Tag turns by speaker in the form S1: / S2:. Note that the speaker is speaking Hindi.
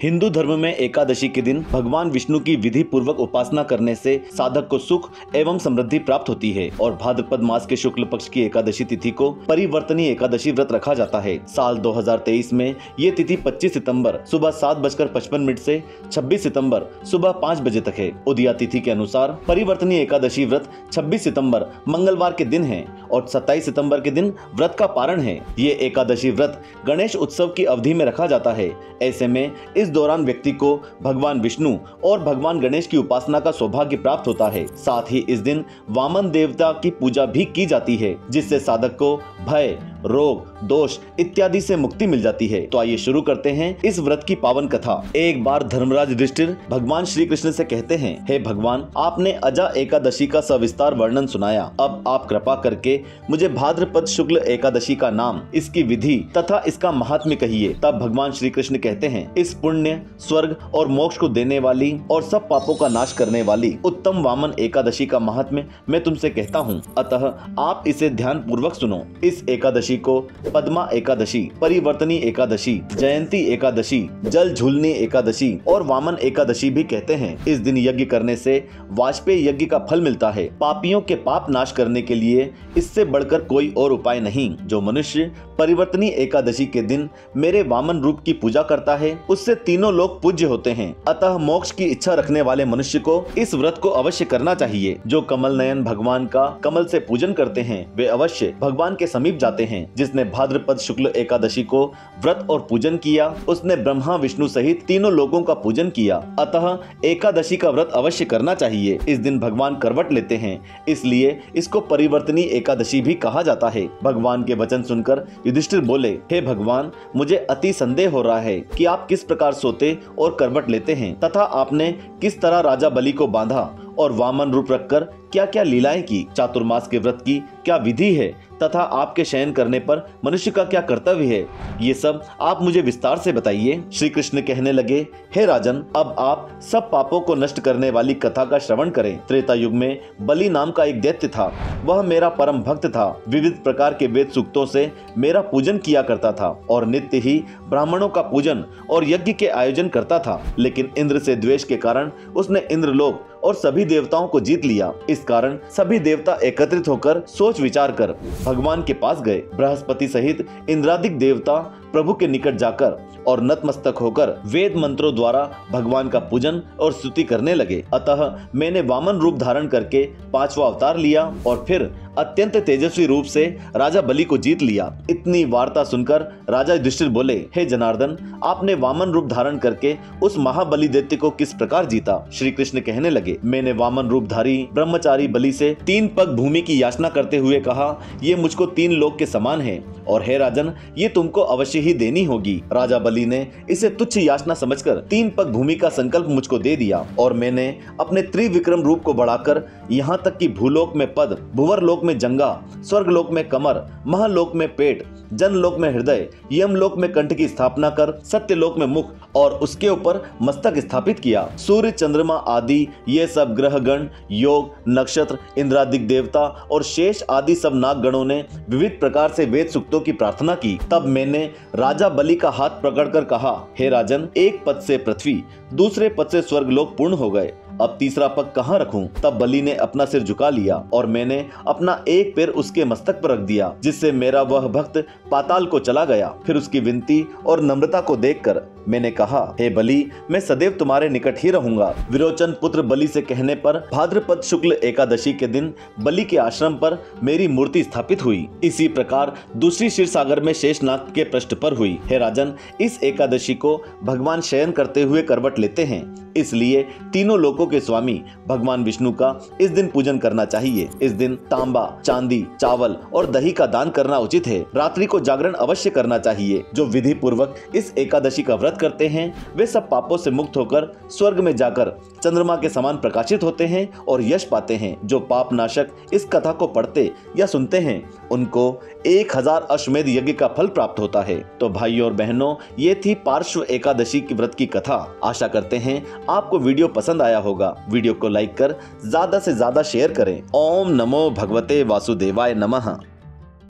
S1: हिंदू धर्म में एकादशी के दिन भगवान विष्णु की विधि पूर्वक उपासना करने से साधक को सुख एवं समृद्धि प्राप्त होती है और भाद्रपद मास के शुक्ल पक्ष की एकादशी तिथि को परिवर्तनीय एकादशी व्रत रखा जाता है। साल 2023 में ये तिथि 25 सितंबर सुबह 7:55 से 26 सितंबर सुबह 5 बजे तक है। उदया तिथि के अनुसार परिवर्तनीय एकादशी व्रत 26 सितंबर मंगलवार के दिन है और 27 सितंबर के दिन व्रत का पारण है। ये एकादशी व्रत गणेश उत्सव की अवधि में रखा जाता है। ऐसे में इस दौरान व्यक्ति को भगवान विष्णु और भगवान गणेश की उपासना का सौभाग्य प्राप्त होता है। साथ ही इस दिन वामन देवता की पूजा भी की जाती है, जिससे साधक को भय, रोग, दोष इत्यादि से मुक्ति मिल जाती है। तो आइए शुरू करते हैं इस व्रत की पावन कथा। एक बार धर्मराज युधिष्ठिर भगवान श्री कृष्ण से कहते हैं, हे भगवान, आपने अजा एकादशी का सविस्तार वर्णन सुनाया। अब आप कृपा करके मुझे भाद्रपद शुक्ल एकादशी का नाम, इसकी विधि तथा इसका महात्म्य कहिए। तब भगवान श्री कृष्ण कहते हैं, इस पुण्य, स्वर्ग और मोक्ष को देने वाली और सब पापों का नाश करने वाली उत्तम वामन एकादशी का महात्म्य मैं तुमसे कहता हूँ, अतः आप इसे ध्यान पूर्वक सुनो। इस एकादशी को पद्मा एकादशी, परिवर्तनी एकादशी, जयंती एकादशी, जल झूलनी एकादशी और वामन एकादशी भी कहते हैं। इस दिन यज्ञ करने से वाजपेय यज्ञ का फल मिलता है। पापियों के पाप नाश करने के लिए इससे बढ़कर कोई और उपाय नहीं। जो मनुष्य परिवर्तनी एकादशी के दिन मेरे वामन रूप की पूजा करता है, उससे तीनों लोग पूज्य होते हैं। अतः मोक्ष की इच्छा रखने वाले मनुष्य को इस व्रत को अवश्य करना चाहिए। जो कमल नयन भगवान का कमल से पूजन करते हैं, वे अवश्य भगवान के समीप जाते हैं। जिसने भाद्रपद शुक्ल एकादशी को व्रत और पूजन किया, उसने ब्रह्मा विष्णु सहित तीनों लोगों का पूजन किया। अतः एकादशी का व्रत अवश्य करना चाहिए। इस दिन भगवान करवट लेते हैं, इसलिए इसको परिवर्तनी एकादशी भी कहा जाता है। भगवान के वचन सुनकर युधिष्ठिर बोले, हे भगवान, मुझे अति संदेह हो रहा है कि आप किस प्रकार सोते और करवट लेते हैं तथा आपने किस तरह राजा बलि को बांधा और वामन रूप रखकर क्या क्या लीलाएं की। चातुर्मास के व्रत की क्या विधि है तथा आपके शयन करने पर मनुष्य का क्या कर्तव्य है, ये सब आप मुझे विस्तार से बताइए। श्री कृष्ण कहने लगे, हे राजन, अब आप सब पापों को नष्ट करने वाली कथा का श्रवण करें। त्रेता युग में बलि नाम का एक दैत्य था। वह मेरा परम भक्त था। विविध प्रकार के वेद सूक्तों से मेरा पूजन किया करता था और नित्य ही ब्राह्मणों का पूजन और यज्ञ के आयोजन करता था। लेकिन इंद्र से द्वेष के कारण उसने इंद्रलोक और सभी देवताओं को जीत लिया। इस कारण सभी देवता एकत्रित होकर सोच विचार कर भगवान के पास गए। बृहस्पति सहित इंद्रादिक देवता प्रभु के निकट जाकर और नतमस्तक होकर वेद मंत्रों द्वारा भगवान का पूजन और स्तुति करने लगे। अतः मैंने वामन रूप धारण करके 5वां अवतार लिया और फिर अत्यंत तेजस्वी रूप से राजा बलि को जीत लिया। इतनी वार्ता सुनकर राजा युधिष्ठिर बोले, हे जनार्दन, आपने वामन रूप धारण करके उस महाबली दैत्य को किस प्रकार जीता। श्री कृष्ण कहने लगे, मैंने वामन रूपधारी ब्रह्मचारी बलि से 3 पग भूमि की याचना करते हुए कहा, ये मुझको 3 लोक के समान है और हे राजन, ये तुमको अवश्य ही देनी होगी। राजा बलि ने इसे तुच्छ याचना समझकर 3 पग भूमि का संकल्प मुझको दे दिया और मैंने अपने त्रिविक्रम रूप को बढ़ाकर यहाँ तक कि भूलोक में पद, भुवर में जंगा, स्वर्ग लोक में कमर, महलोक में पेट, जनलोक में हृदय, यमलोक में कंठ की स्थापना कर सत्यलोक में मुख और उसके ऊपर मस्तक स्थापित किया। सूर्य, चंद्रमा आदि ये सब ग्रह गण, योग, नक्षत्र, इंद्रादिक देवता और शेष आदि सब नाग गणों ने विविध प्रकार से वेद सूक्तों की प्रार्थना की। तब मैंने राजा बलि का हाथ पकड़कर कहा, हे राजन, एक पद से पृथ्वी, दूसरे पद से स्वर्ग लोक पूर्ण हो गए। अब तीसरा पग कहाँ रखूं? तब बलि ने अपना सिर झुका लिया और मैंने अपना एक पैर उसके मस्तक पर रख दिया, जिससे मेरा वह भक्त पाताल को चला गया। फिर उसकी विनती और नम्रता को देखकर मैंने कहा, हे बलि, मैं सदैव तुम्हारे निकट ही रहूंगा। विरोचन पुत्र बलि से कहने पर भाद्रपद शुक्ल एकादशी के दिन बलि के आश्रम पर मेरी मूर्ति स्थापित हुई। इसी प्रकार दूसरी क्षीरसागर में शेषनाग के पृष्ठ पर हुई। हे राजन, इस एकादशी को भगवान शयन करते हुए करवट लेते हैं, इसलिए तीनों लोकों के स्वामी भगवान विष्णु का इस दिन पूजन करना चाहिए। इस दिन तांबा, चांदी, चावल और दही का दान करना उचित है। रात्रि को जागरण अवश्य करना चाहिए। जो विधि पूर्वक इस एकादशी का व्रत करते हैं, वे सब पापों से मुक्त होकर स्वर्ग में जाकर चंद्रमा के समान प्रकाशित होते हैं और यश पाते हैं। जो पाप नाशक इस कथा को पढ़ते या सुनते हैं, उनको 1000 अश्वमेध यज्ञ का फल प्राप्त होता है। तो भाइयों और बहनों, ये थी पार्श्व एकादशी की व्रत की कथा। आशा करते हैं आपको वीडियो पसंद आया होगा। वीडियो को लाइक कर ज्यादा से ज्यादा शेयर करें। ओम नमो भगवते वासुदेवाय नमः।